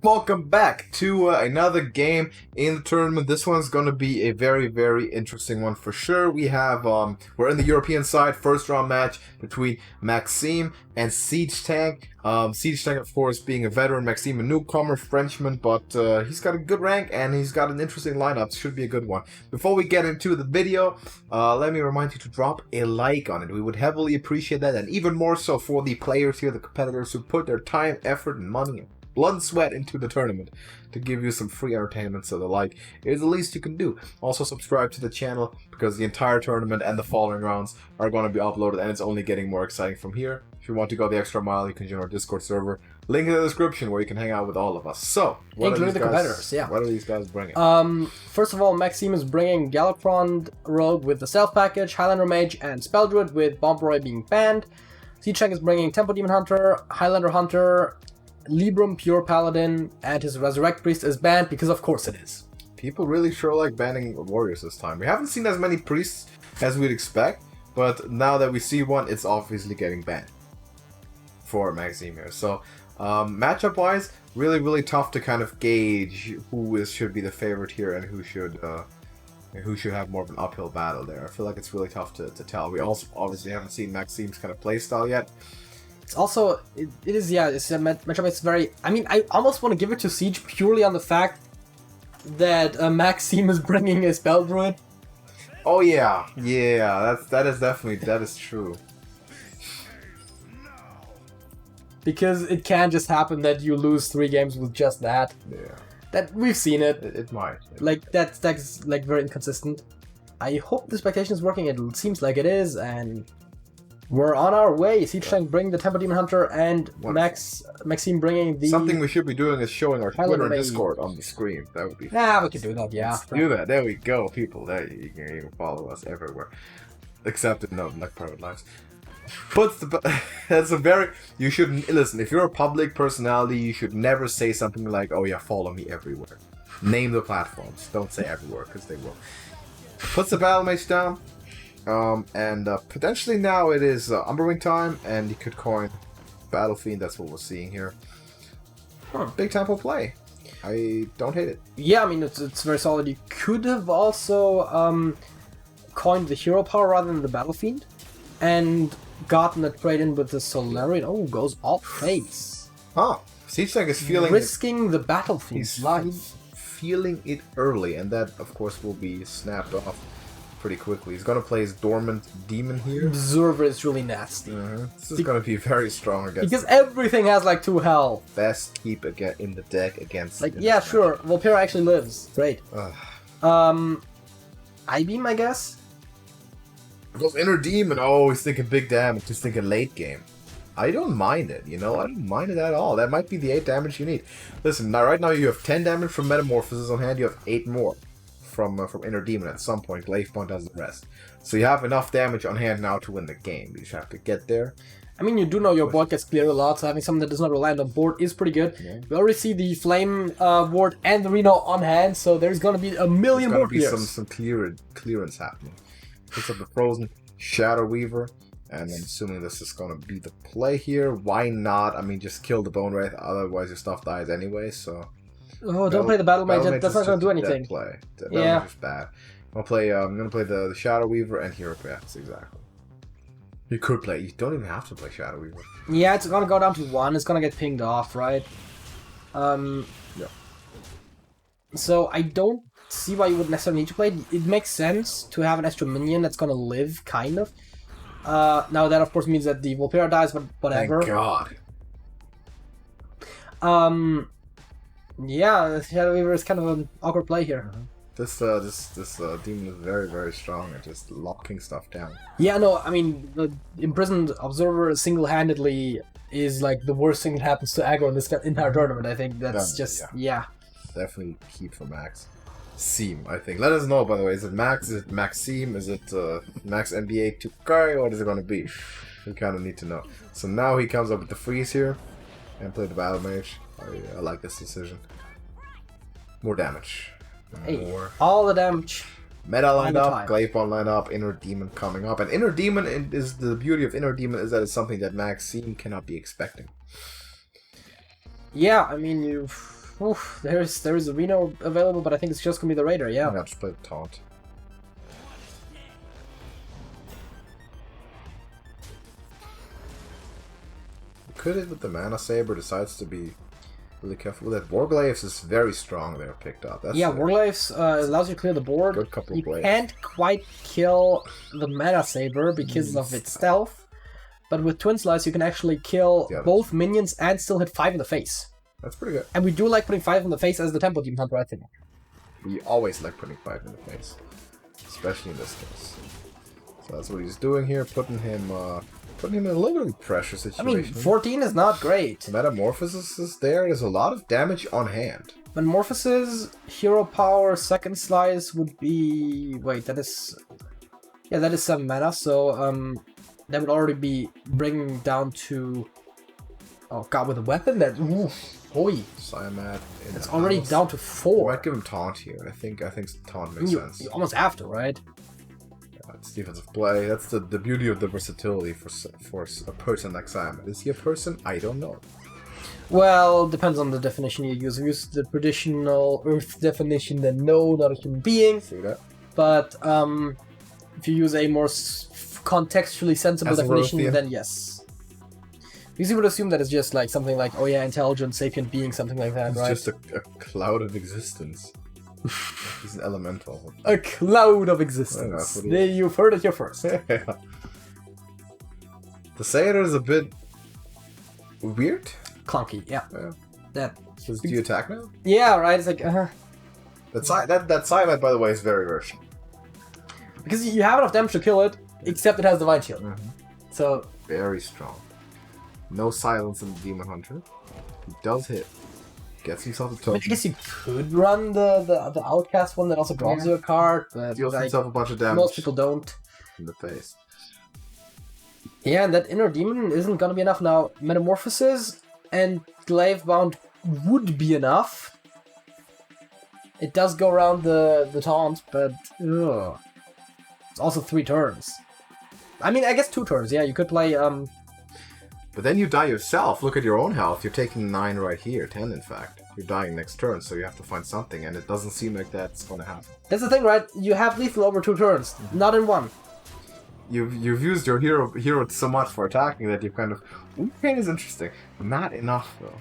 Welcome back to another game in the tournament. This one's going to be a very, very interesting one for sure. We have, we're in the European side, first round match between Maxime and SiegeTank. SiegeTank, of course, being a veteran, Maxime a newcomer, Frenchman, but he's got a good rank and he's got an interesting lineup. Should be a good one. Before we get into the video, let me remind you to drop a like on it. We would heavily appreciate that, and even more so for the players here, the competitors who put their time, effort, and money in. Blood and sweat into the tournament to give you some free entertainment, so the like is the least you can do. Also subscribe to the channel because the entire tournament and the following rounds are going to be uploaded, and it's only getting more exciting from here. If you want to go the extra mile, you can join our Discord server. Link in the description where you can hang out with all of us. So, including the competitors, yeah. What are these guys bringing? First of all, Maxime is bringing Galakron Rogue with the Stealth Package, Highlander Mage, and Spell Druid with Bomb Roy being banned. SiegeTank is bringing Tempo Demon Hunter, Highlander Hunter, Librum Pure Paladin, and his Resurrect Priest is banned because of course it is. People really sure like banning warriors this time. We haven't seen as many priests as we'd expect, but now that we see one, it's obviously getting banned for Maxime here. So matchup wise, really tough to kind of gauge who should be the favorite here and who should have more of an uphill battle there. I feel like it's really tough to tell. We also obviously haven't seen Maxime's kind of playstyle yet. It's also, it's a matchup. It's very, I almost want to give it to Siege purely on the fact that Maxime is bringing a Spell Druid. Oh yeah, that is true. Because it can just happen that you lose 3 games with just that. Yeah. That we've seen it. It might. Like that's like very inconsistent. I hope the expectation is working. It seems like it is, and we're on our way. SiegeTank bringing the Tempo Demon Hunter, and Maxime bringing the... Something we should be doing is showing our Twitter and Discord on the screen. That would be fun. Nah, we can do that, yeah. Let's do that. There we go, people. There you can even follow us everywhere. Except in like private lives. But that's a very... You shouldn't... Listen, if you're a public personality, you should never say something like, oh yeah, follow me everywhere. Name the platforms. Don't say everywhere, because they will. Puts the Battle Mage down. And potentially now it is Umberwing time, and you could coin Battle Fiend. That's what we're seeing here. Big tempo play. I don't hate it. Yeah, I mean, it's very solid. You could have also coined the Hero Power rather than the Battle Fiend, and gotten a trade in with the Solarian. Oh, goes off face. Huh. SiegeTank is feeling... Risking the Battle Fiend's life. Feeling it early, and that, of course, will be snapped off pretty quickly. He's going to play his Dormant Demon here. Observer is really nasty. This is going to be very strong against... Because everything has like 2 health. Best keep in the deck against... Like, yeah, sure. Volpera actually lives. Great. I-Beam, I guess? Goes Inner Demon. Oh, he's thinking big damage. He's thinking late game. I don't mind it, you know? I don't mind it at all. That might be the 8 damage you need. Listen, now right now you have 10 damage from Metamorphosis on hand. You have 8 more from Inner Demon at some point. Glaive Point does the rest. So you have enough damage on hand now to win the game. You just have to get there. I mean, you do know your board gets cleared a lot, so having something that does not rely on the board is pretty good. Yeah. We already see the Flame ward and the Reno on hand, so there's going to be a million board clears. There's going to be some clearance happening. Picks up the Frozen Shadow Weaver, and I'm assuming this is going to be the play here. Why not? I mean, just kill the Bone Wraith, otherwise your stuff dies anyway, so... Oh, don't play the Battle Mage. That's not going to do anything. Play. That Mage is bad. I'm going to play the Shadow Weaver and Hero Crafts, exactly. You could play. You don't even have to play Shadow Weaver. Yeah, it's going to go down to 1. It's going to get pinged off, right? Yeah. So I don't see why you would necessarily need to play it. It makes sense to have an extra minion that's going to live, kind of. Now that, of course, means that the Volpera dies, but whatever. Thank God. Yeah, Shadow Weaver is kind of an awkward play here. This demon is very strong at just locking stuff down. Yeah, no, I mean, the Imprisoned Observer single-handedly is like the worst thing that happens to aggro in this entire tournament. I think that's yeah. Definitely keep for Max. Seam, I think. Let us know, by the way. Is it Max? Is it Maxime? Is it Max NBA 2K? What is it going to be? We kind of need to know. So now he comes up with the freeze here and play the Battle Mage. I like this decision. More damage. More. All the damage. Meta lined up, Glaive lined up, Inner Demon coming up. And Inner Demon is the beauty of Inner Demon is that it's something that Maxime cannot be expecting. Yeah, I mean, Oof, there's a Reno available, but I think it's just gonna be the Raider, yeah. Yeah, just play the taunt. Could it with the Mana Saber decides to be really careful with that. Warglaives is very strong there picked up. That's Warglaives allows you to clear the board. Good couple you of blades. Can't quite kill the Mana Saber because of its stealth, but with Twin Slice you can actually kill both minions and still hit 5 in the face. That's pretty good. And we do like putting 5 in the face as the Tempo Demon Hunter, I think. We always like putting 5 in the face, especially in this case. So that's what he's doing here, putting him in a little bit of pressure situation. I mean, 14 is not great. Metamorphosis is there. There's a lot of damage on hand. Metamorphosis, Hero Power, Second Slice would be... Wait, that is... Yeah, that is 7 mana, so that would already be bringing down to... Oh god, with a weapon? That... Oof, oi. Siamat. It's already down to 4. I might give him Taunt here. I think Taunt makes sense. You almost have to, right? It's defensive play. That's the beauty of the versatility for a person like Siamat. Is he a person? I don't know. Well, depends on the definition you use. If you use the traditional Earth definition, then no, not a human being. See that? But if you use a more contextually sensible definition, Rothian, then yes. Because you would assume that it's just like something like, oh yeah, intelligent, sapient being, something like that, right? It's just a cloud of existence. He's an elemental. A cloud of existence. You've heard it here first. The Satyr is a bit weird. Clunky, yeah. That. So do you attack now? Yeah, right. It's like that Siamat, by the way, is very very strong. Because you have enough damage to kill it, except it has Divine Shield. So very strong. No silence in the Demon Hunter. He does hit. Gets himself a token. I guess you could run the Outcast one that also draws you a card, but deals himself a bunch of damage. Most people don't. In the face. Yeah, and that Inner Demon isn't gonna be enough now. Metamorphosis and Glavebound would be enough. It does go around the taunt, but ugh. It's also 3 turns. I mean, I guess 2 turns. Yeah, you could play But then you die yourself. Look at your own health. You're taking 9 right here. 10, in fact. You're dying next turn, so you have to find something, and it doesn't seem like that's going to happen. That's the thing, right? You have lethal over 2 turns, not in 1. You've used your hero so much for attacking that you've kind of... Pain is interesting. Not enough, though.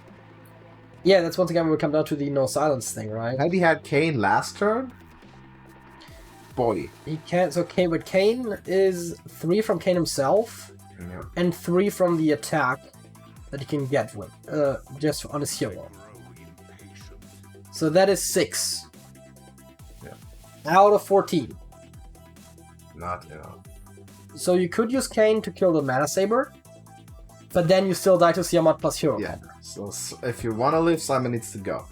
Yeah, that's once again when we come down to the no silence thing, right? Had he had Kane last turn? Boy. He can't... So Kane, but Kane is 3 from Kane himself... Yeah. And 3 from the attack that he can get with, just on his hero. So that is 6. Yeah. Out of 14. Not enough. So you could use Kane to kill the Mana Saber, but then you still die to Siamat plus hero. Yeah. So if you want to live, Simon needs to go.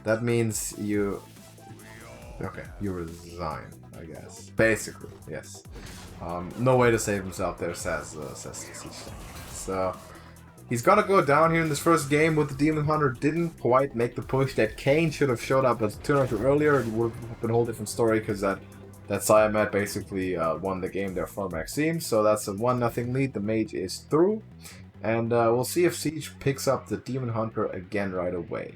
That means you... Okay, you resign, I guess. Basically, yes. No way to save himself there, says SiegeTank. So he's gonna go down here in this first game with the Demon Hunter. Didn't quite make the push that Kane should have showed up as a turn or two earlier. It would have been a whole different story because that Siamat basically won the game there for Maxime. So that's a 1-0 lead. The mage is through, and we'll see if Siege picks up the Demon Hunter again right away.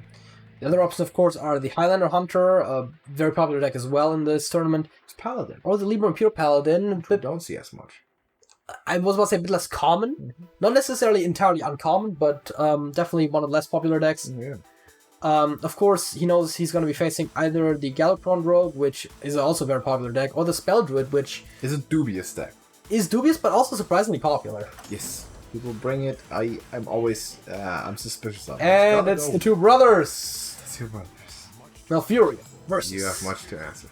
The other options, of course, are the Highlander Hunter, a very popular deck as well in this tournament. It's Paladin. Or the Libra Impure Paladin. But don't see as much. I was about to say a bit less common. Not necessarily entirely uncommon, but definitely one of the less popular decks. Yeah. Of course, he knows he's going to be facing either the Galacron Rogue, which is also a very popular deck, or the Spell Druid, which is a dubious deck. Is dubious, but also surprisingly popular. Yes. People bring it. I'm always I'm suspicious of it. And it's the 2 brothers. Two brothers. Malfurion versus. You have much to answer.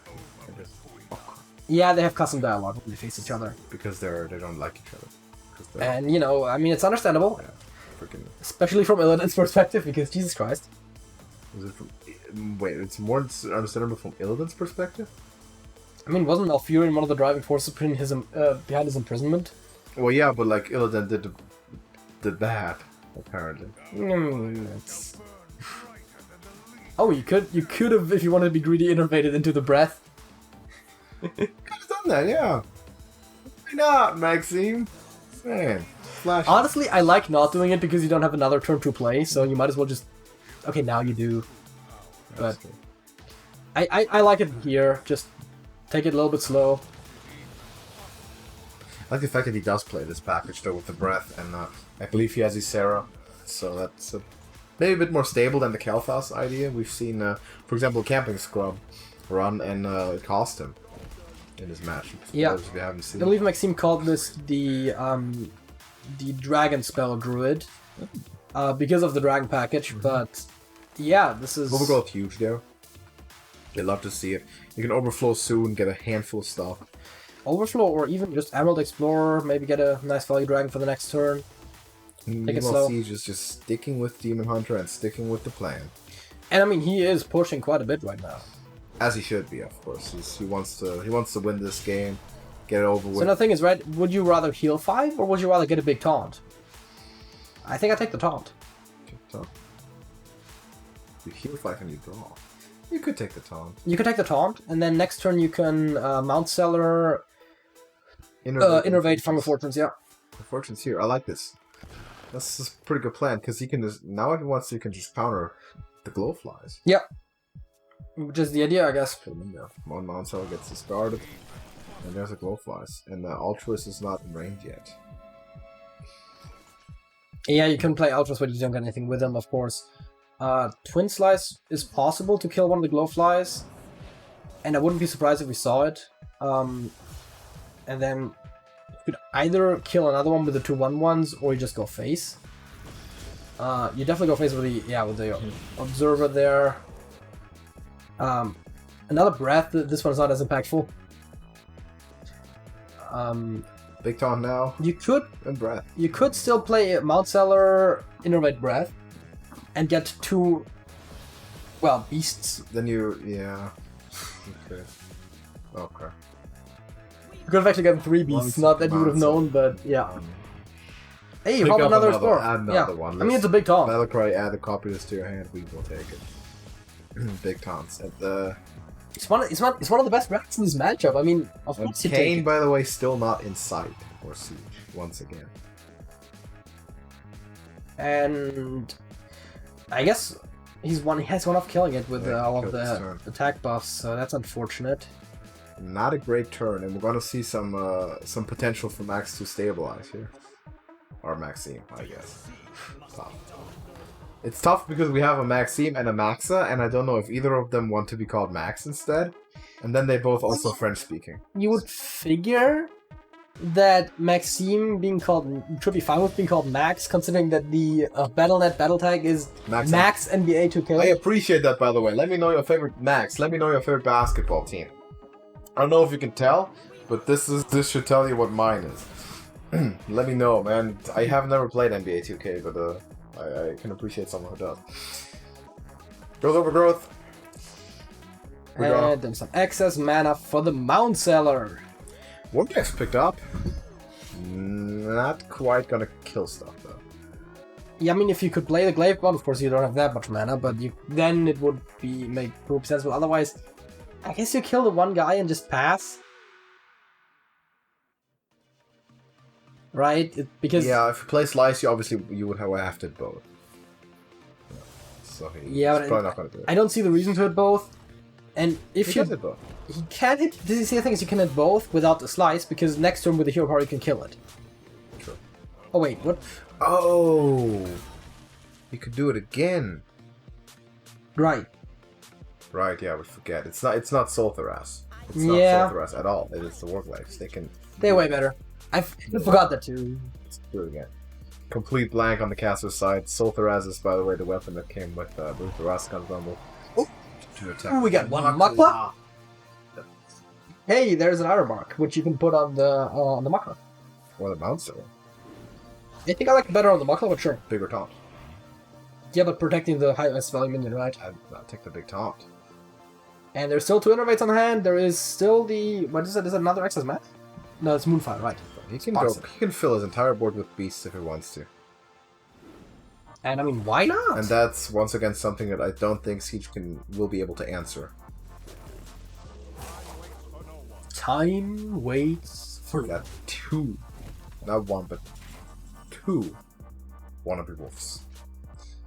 Yeah, they have custom dialogue when they face each other. Because they don't like each other. And you know, I mean, it's understandable. Yeah, freaking. Especially from Illidan's perspective, because Jesus Christ. Is it from? Wait, it's more understandable from Illidan's perspective. I mean, wasn't Malfurion one of the driving forces behind his imprisonment? Well, yeah, but like Illidan did that apparently. It's... Oh, you could have, if you wanted to be greedy, innervated into the breath. Could have done that, yeah. Why not, Maxime? Man, flash. Honestly, I like not doing it because you don't have another turn to play, so you might as well just Okay, now you do. But That's true. I like it here. Just take it a little bit slow. I like the fact that he does play this package though with the breath, and I believe he has Ysera, so that's maybe a bit more stable than the Kalthas idea. We've seen, for example, Camping Scrub run, and it cost him in his match. Yeah, those we haven't seen. I believe Maxime called this the Dragon Spell Druid because of the Dragon package, but yeah, this is... Overgrowth huge there. They love to see it. You can overflow soon, get a handful of stuff. Overflow, or even just Emerald Explorer, maybe get a nice value dragon for the next turn. Take it slow. Siege is just sticking with Demon Hunter and sticking with the plan. And I mean, he is pushing quite a bit right now. As he should be, of course. He wants to win this game, get it over with. So the thing is, right, would you rather heal 5, or would you rather get a big taunt? I think I take the taunt. You heal 5 and you draw. You could take the taunt. You could take the taunt, and then next turn you can Mount Cellar, Innervate from the Fortunes, yeah. The Fortunes here, I like this. This is a pretty good plan, because he can just, now if he wants to, he can just counter the Glowflies. Yeah. Which is the idea, I guess. Put him in there. One Mount Cellar gets discarded, and there's a Glowflies. And the Altruist is not in range yet. Yeah, you can play Ultras, but you don't get anything with them, of course. Twin Slice is possible to kill one of the Glowflies, and I wouldn't be surprised if we saw it. And then you could either kill another one with the 2/1/1s, or you just go face. You definitely go face with the Observer there. Another Breath. This one's not as impactful. Big taunt now. You could and Breath. You could still play Mount Cellar, Innervate Breath, and get 2, well, beasts. Then yeah. Okay. Okay. You could have actually gotten 3 beasts, not that you would have known, but yeah. Hey, you have another store. Add another one. I mean, it's a big taunt. Battlecry, add a copy of this to your hand, we will take it. Big taunts. It's one of the best racks in this matchup. I mean, of course you take Kane, it. by the way, still not in sight for Siege, once again. And I guess he has one off killing it with all of the attack buffs, so that's unfortunate. Not a great turn, and we're gonna see some potential for Max to stabilize here. Or Maxime, I guess. Tough. It's tough because we have a Maxime and a Maxa, and I don't know if either of them want to be called Max instead. And then they both also French speaking. You would figure that Maxime should be fine with being called Max, considering that the Battle.net battle tag is Max NBA 2K. I appreciate that, by the way. Let me know your favorite Max. Let me know your favorite basketball team. I don't know if you can tell, but this should tell you what mine is. Let me know, man. I have never played NBA 2K, but I can appreciate someone who does. Growth Overgrowth. And then some excess mana for the Mount Cellar. Vortex picked up. Not quite gonna kill stuff though. Yeah, I mean, if you could play the Glaive Bond, of course you don't have that much mana, but then it would make group sense. But otherwise, I guess you kill the one guy and just pass. Right? Because yeah, if you play Slice, you would have to hit both. So he's probably not gonna do it. I don't see the reason to hit both. And if he can hit both. He can't hit. The thing is, you can hit both without the Slice, because next turn with the Hero Power you can kill it. True. Oh wait, what? Oh, you could do it again. Right. Right. Yeah, we forget. It's not Soltheras. It's not Soltheras at all. It is the Warglaives. They're way better. I forgot that too. Let's do it again. Complete blank on the caster side. Soltheras is, by the way, the weapon that came with the Raskan Rumble. Oh, we got one Makla. Hey, there's an Iron Mark, which you can put on the Makla. Or the Mount Cellar. I think I like it better on the Makla, but sure. Bigger taunt. Yeah, but protecting the highest value minion, right? I'd take the big taunt. And there's still 2 Innervates on hand. There is still the... What is it? Is it another excess math? No, it's Moonfire, right. He can fill his entire board with beasts if he wants to. And I mean, why not? And that's once again something that I don't think Siege will be able to answer. Time waits for... We got 2, not 1, but 2 wannabe wolves.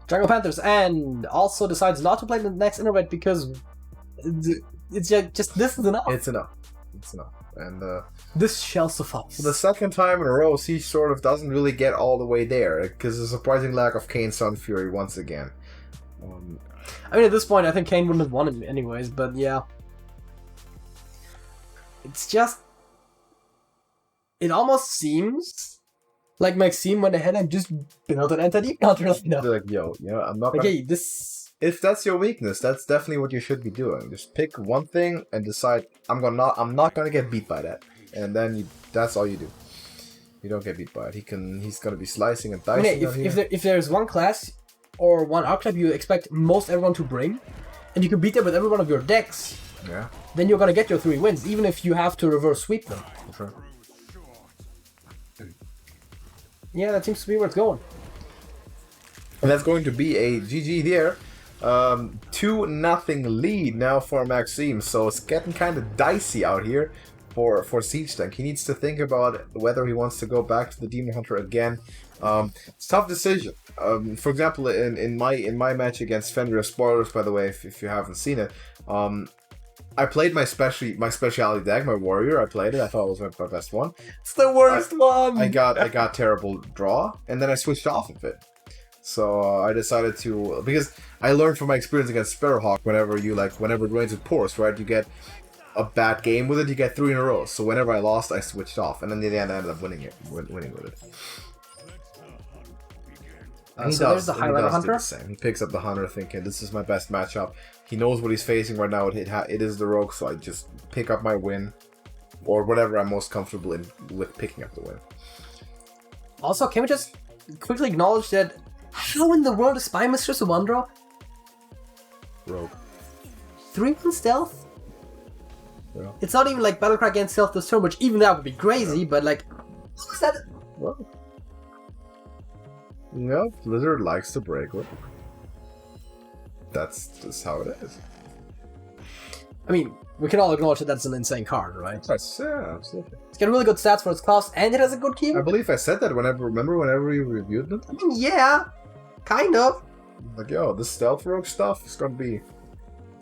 Jungle Panthers, and also decides not to play the next Innervate because it's just this is enough. It's enough. It's enough. And this shall suffice. for the second time in a row, Siege sort of doesn't really get all the way there because there's a surprising lack of Kane Sun Fury once again. I mean, at this point, I think Kane wouldn't have won it anyways, but yeah. It's just... It almost seems like Maxime went ahead and just built an anti-deep counter lineup. They're like, yo, you know, I'm not gonna... Okay, this... If that's your weakness, that's definitely what you should be doing. Just pick one thing and decide, I'm not gonna get beat by that. And then that's all you do. You don't get beat by it. He's gonna be slicing and dicing. If there's one class or one archetype you expect most everyone to bring, and you can beat them with every one of your decks, yeah, then you're gonna get your 3 wins, even if you have to reverse sweep them. sure. Yeah, that seems to be where it's going. And that's going to be a GG there. 2-0 lead now for Maxime, so it's getting kind of dicey out here for SiegeTank. He needs to think about whether he wants to go back to the Demon Hunter again. It's a tough decision. For example, in my match against Fenrir, spoilers by the way if you haven't seen it, I played my speciality deck, my warrior. I played it. I thought it was my best one. It's the worst one. I got terrible draw, and then I switched off of it. So I decided to, because I learned from my experience against Sparrowhawk, whenever it rains with pores, right? You get a bad game with it, you get 3 in a row. So whenever I lost, I switched off, and then in the end I ended up winning with it. So there's the Highlander Hunter. The same. He picks up the Hunter thinking, this is my best matchup. He knows what he's facing right now. It is the Rogue, so I just pick up my win. Or whatever I'm most comfortable with picking up the win. Also, can we just quickly acknowledge that how in the world is Spy Mistress a 1-drop? Rogue. 3-1 stealth? Yeah. It's not even like Battlecry against stealth this turn, which even that would be crazy, but like... How is that... Well, no, Blizzard likes to break it. That's just how it is. I mean, we can all acknowledge that that's an insane card, right? Yeah, absolutely. It's got really good stats for its cost, and it has a good I keyboard. believe I said that whenever we reviewed them. I mean, yeah, kind of. Like, yo, this stealth rogue stuff is gonna be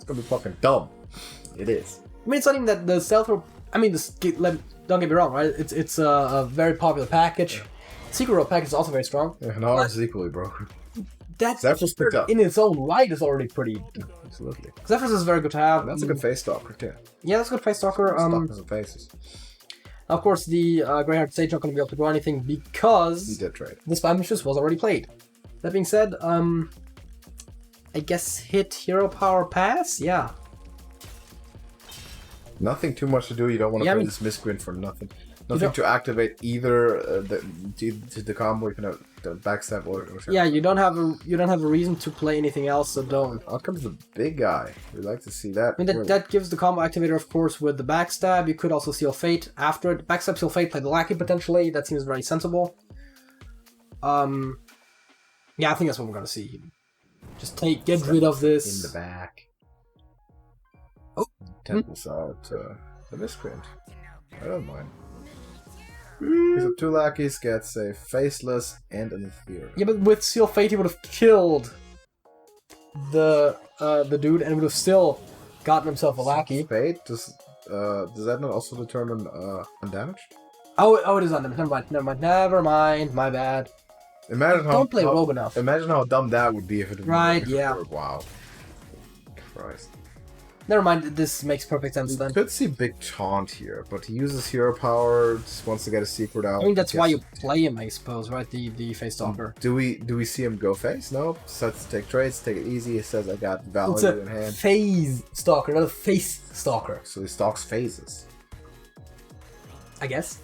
fucking dumb. It is. I mean, it's not even that the stealth rogue... I mean, don't get me wrong, right? It's a very popular package. Secret Rogue package is also very strong. Yeah, and ours is equally broken. That Zephyrus picked up. in its own right is already pretty... Absolutely. Zephyrus is very good to have. And that's a good face stalker too. Yeah, that's a good face stalker. Stalkers and faces. Of course, the Greyheart Sage not going to be able to do anything because... He did trade. The Spy Mistress was already played. That being said, I guess hit Hero Power Pass? Yeah. Nothing too much to do. You don't want to play this misprint for nothing. Nothing to activate either the combo. You can have the backstab or yeah, you don't have a reason to play anything else, so don't. Out comes the big guy. We like to see that. I mean, that gives the combo activator, of course, with the backstab. You could also seal Fate after it. Backstab, seal Fate, play the Lackey potentially. That seems very sensible. Yeah, I think that's what we're gonna see. Just get rid of this. In the back. Oh. Temples out the misprint. I don't mind. So 2 lackeys gets a faceless and an ethereal. Yeah, but with Seal Fate, he would have killed the dude and would have still gotten himself a lackey. Fate does that not also determine undamaged? Oh, it is undamaged. Never mind. My bad. Imagine how don't play Rogue enough. Imagine how dumb that would be if it. Right. Yeah. Wow. Christ. Never mind, this makes perfect sense then. Could see big taunt here, but he uses hero power, just wants to get a secret out. I mean, that's why you play him, I suppose, right? The face stalker. Do we see him go face? No. Starts to take trades, take it easy. He says, I got value it's a in hand. Phase stalker, not a face stalker. So he stalks phases. I guess.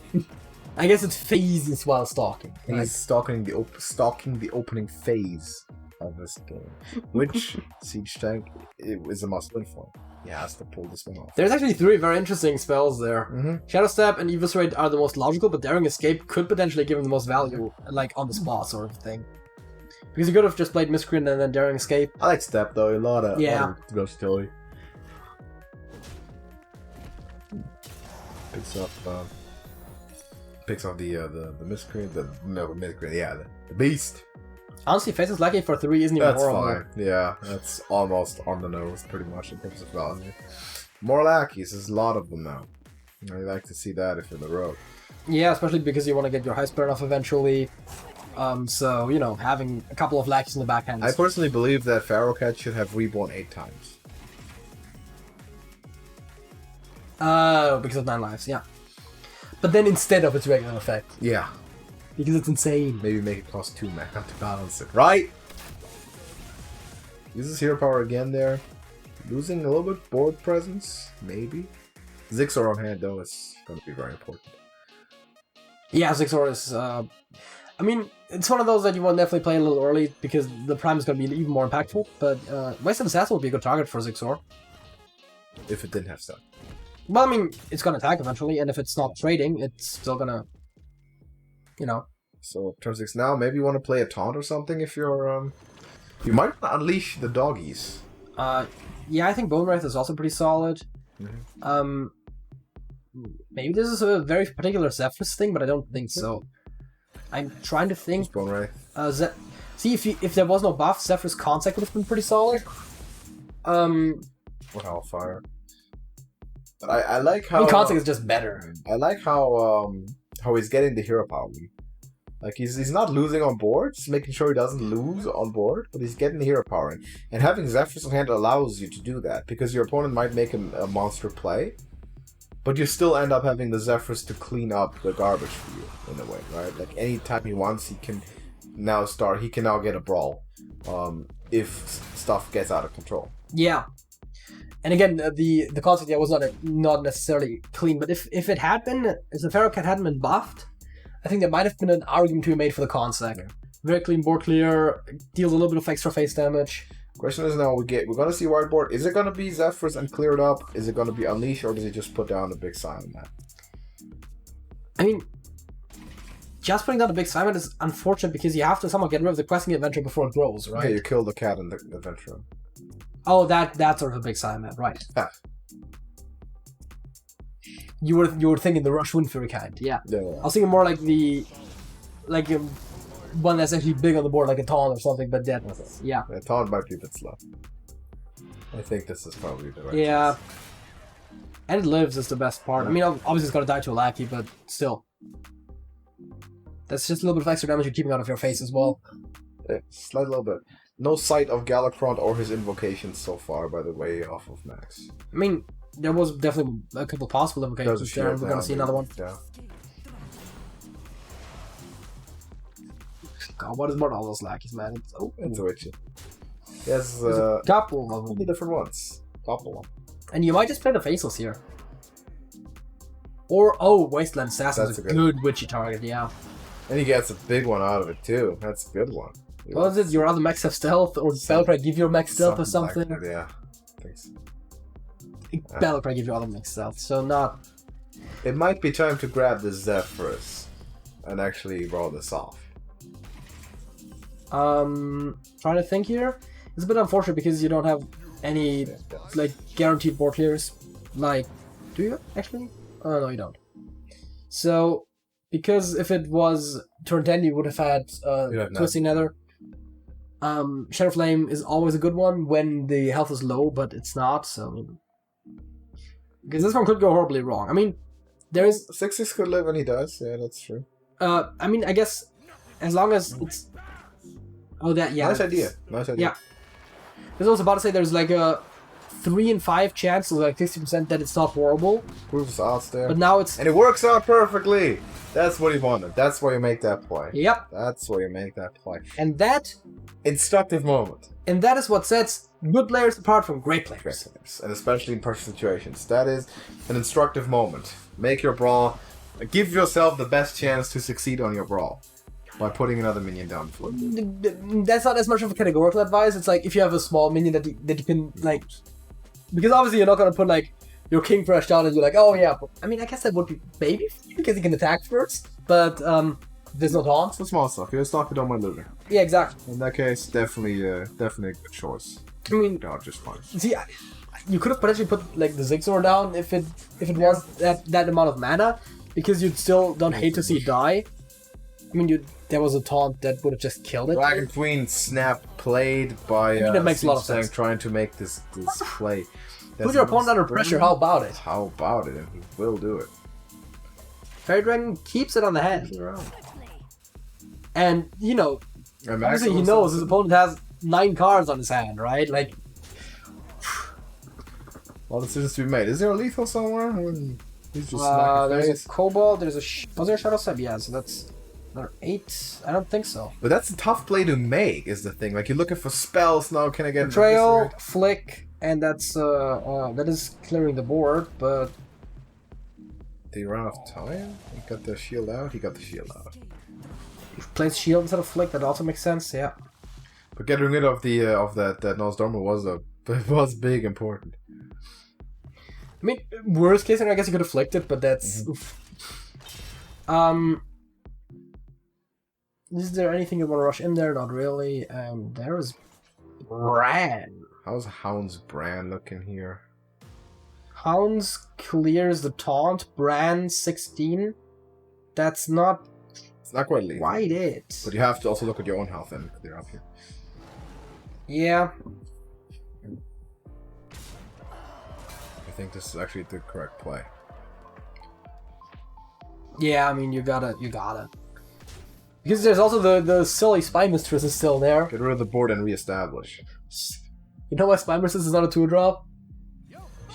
I guess it's phases while stalking. He's right? stalking the opening phase of this game, which SiegeTank is a must-win for. He has to pull this one off. There's actually 3 very interesting spells there. Mm-hmm. Shadow Step and Eviscerate are the most logical, but Daring Escape could potentially give him the most value, like on the spot sort of thing. Because you could have just played Miscreant and then Daring Escape. I like Step though, a lot of versatility. Picks up the miscreant, the beast. Honestly, Faceless Lackey for 3 isn't even That's horrible. fine. Yeah, that's almost on the nose, pretty much, in terms of value. More lackeys, there's a lot of them now. I like to see that if in the road. Yeah, especially because you want to get your high spread off eventually. So, you know, having a couple of lackeys in the backhand. I personally believe that Pharaoh Cat should have reborn 8 times. Because of 9 lives, yeah. But then instead of its regular effect. Yeah. Because it's insane. Maybe make it cost 2 mana to balance it, right? Uses hero power again there. Losing a little bit board presence, maybe. Zixor on hand, though, is going to be very important. Yeah, Zixor is, I mean, it's one of those that you want to definitely play a little early because the prime is going to be even more impactful, but Wasted Assassin would be a good target for Zixor. If it didn't have stuff. Well, I mean, it's going to attack eventually, and if it's not trading, it's still going to, you know. So, turn 6 now, maybe you want to play a taunt or something if you're, you might unleash the doggies. Yeah, I think Bone Wraith is also pretty solid. Mm-hmm. Maybe this is a very particular Zephyrus thing, but I don't think so. I'm trying to think. Bone Wraith. See, if there was no buff, Zephyrus Contact would have been pretty solid. Or Hellfire. But I like how... I mean, Contact is just better. I like how he's getting the hero power. Like, he's not losing on board, just making sure he doesn't lose on board, but he's getting the hero power in. And having Zephyrus on hand allows you to do that, because your opponent might make a monster play, but you still end up having the Zephyrus to clean up the garbage for you, in a way, right? Like, anytime he wants, he can now get a brawl, if stuff gets out of control. Yeah. And again, the concept was not necessarily clean, but if it had been, if the Pharaoh Cat hadn't been buffed, I think there might have been an argument to be made for the Consec. Yeah. Very clean board clear, deals a little bit of extra face damage. Question is now, we're gonna see whiteboard. Is it gonna be Zephyrus and cleared up? Is it gonna be Unleash, or does he just put down a big silent map? I mean, just putting down a big silent is unfortunate because you have to somehow get rid of the questing adventure before it grows, right? Yeah, you kill the cat in the adventure. Oh, that's sort of a big silent map, right? Yeah. You were thinking the Rush Wind Fury kind, yeah. Yeah. I was thinking more like one that's actually big on the board, like a Taunt or something. But that, yeah. Taunt might be a bit slow. I think this is probably the right. Yeah. Choice. And it lives is the best part. I mean, obviously it's gonna die to a lackey, but still, that's just a little bit of extra damage you're keeping out of your face as well. Yeah, slight little bit. No sight of Galacron or his invocations so far, by the way, off of Max. I mean, there was definitely a couple possible invocations there, and we're gonna see another one. Yeah. God, what is about all those lackeys, man? It's witchy. Yes, a couple of them. Different ones. Couple of them. And you might just play the Faceless here. Or, Wasteland Assassin is a good witchy target, yeah. And he gets a big one out of it, too. That's a good one. What is it? Your other max have stealth? Or Battlecry give you a max stealth or something? Like that, yeah. Thanks. Battlecry give you other max stealth, so not... It might be time to grab the Zephyrus and actually roll this off. Trying to think here. It's a bit unfortunate because you don't have any, like, guaranteed board clears. Like, do you actually? Oh, no, you don't. So, because if it was turn 10, you would have had Twisting Nether. Shadow Flame is always a good one when the health is low, but it's not, so... Because this one could go horribly wrong. I mean, there is... 6-6 could live when he does, yeah, that's true. I mean, I guess, as long as it's... Oh, that, yeah. Nice idea. Yeah. I was also about to say there's like a 3 in 5 chance, so like 60% that it's not horrible. Proves odds there. But now it's... And it works out perfectly! That's what he wanted. That's why you make that play. Yep. That's why you make that play. And that... Instructive moment. And that is what sets good players apart from great players. Great players. And especially in pressure situations. That is an instructive moment. Make your brawl... Give yourself the best chance to succeed on your brawl. By putting another minion down the floor. That's not as much of a categorical advice. It's like if you have a small minion that you can like, because obviously you're not gonna put like your King Fresh down and you're like, oh yeah. I mean, I guess that would be maybe because he can attack first, but there's no taunt. It's small stuff. You're stuck. You don't mind losing. Yeah, exactly. In that case, definitely a good choice. I mean, no, just fine. See, you could have potentially put like the Zigzor down if it was that amount of mana, because you'd still don't hate to see it die. I mean, there was a taunt that would have just killed it. Dragon Queen snap played by that makes a lot of SiegeTank sense. trying to make this play. Put your opponent under pressure, how about it? How about it? And he will do it. Fairy Dragon keeps it on the hand. Around. And, you know, And obviously he knows his opponent has 9 cards on his hand, right? Like, a lot of decisions to be made. Is there a lethal somewhere? He's just smacking there's face. a Cobalt, there's a... Was there a Shadow Step? Yeah, so that's... Another 8? I don't think so. But that's a tough play to make, is the thing. Like, you're looking for spells now, can I get... Betrayal, Flick, and that's, that is clearing the board, but... Did he run out of time? He got the shield out? He got the shield out. He plays Shield instead of Flick, that also makes sense, yeah. But getting rid of the that Nose Dormer was big important. I mean, worst case, I guess he could have flicked it, but that's... Oof. Is there anything you want to rush in there? Not really. There's Bran. How's Hound's brand looking here? Hounds clears the taunt. Bran 16. That's not It's not quite lethal. quite it. But you have to also look at your own health and clear up here. Yeah. I think this is actually the correct play. Yeah, I mean, you gotta. Because there's also the silly Spy Mistress is still there. Get rid of the board and reestablish. You know why Spy Mistress is not a 2-drop?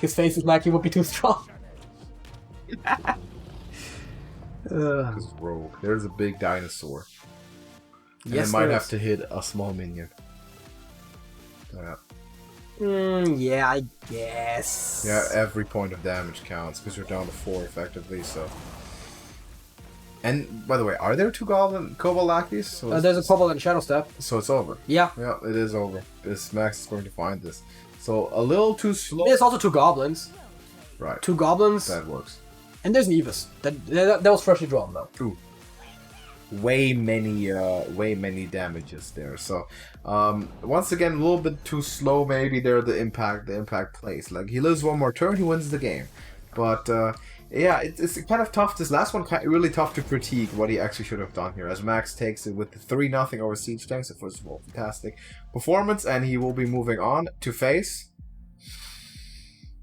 His face is Mackie would be too strong. This is rogue. There's a big dinosaur. And Yes, it might there have is. to hit a small minion. Yeah, I guess. Yeah, every point of damage counts because you're down to 4 effectively, so. And by the way, are there 2 Cobalt Lackeys? So There's a Cobalt and Shadow Step. So it's over. Yeah. Yeah, it is over. This Max is going to find this. So a little too slow. There's also 2 Goblins. Right. 2 Goblins. That works. And there's an Evis. That was freshly drawn, though. Ooh. Way many damages there. So once again, a little bit too slow. Maybe there the impact plays. Like he lives one more turn, he wins the game. But yeah, it's kind of tough. This last one really tough to critique what he actually should have done here. As Max takes it with the 3-0 over SiegeTank. So first of all, fantastic performance, and he will be moving on to face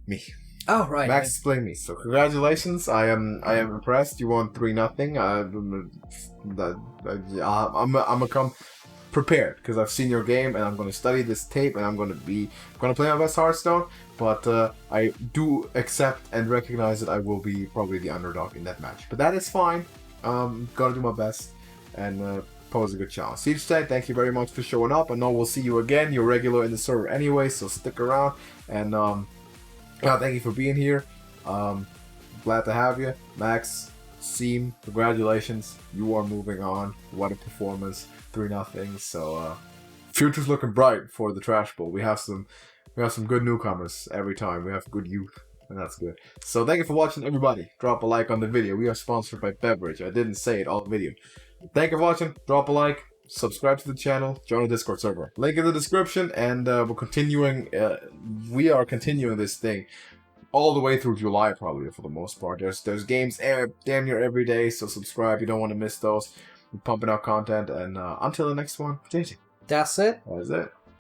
me. Oh, right. Max is playing me, so congratulations. I am impressed. You won 3-0. I'm gonna come prepared because I've seen your game and I'm gonna study this tape and I'm gonna play my best Hearthstone. But I do accept and recognize that I will be probably the underdog in that match. But that is fine. Gotta do my best and pose a good challenge. SiegeTank, thank you very much for showing up. I know we'll see you again. You're regular in the server anyway, so stick around and thank you for being here. Glad to have you. Max, Seam, congratulations. You are moving on. What a performance. 3-0. So future's looking bright for the Trash Bowl. We have some good newcomers every time. We have good youth, and that's good. So thank you for watching, everybody. Drop a like on the video. We are sponsored by Beverage. I didn't say it all video. Thank you for watching. Drop a like. Subscribe to the channel, join the Discord server. Link in the description, and we are continuing this thing all the way through July, probably, for the most part. There's games damn near every day, so subscribe. You don't want to miss those. We're pumping out content, and until the next one, JJ. That's it. That is it.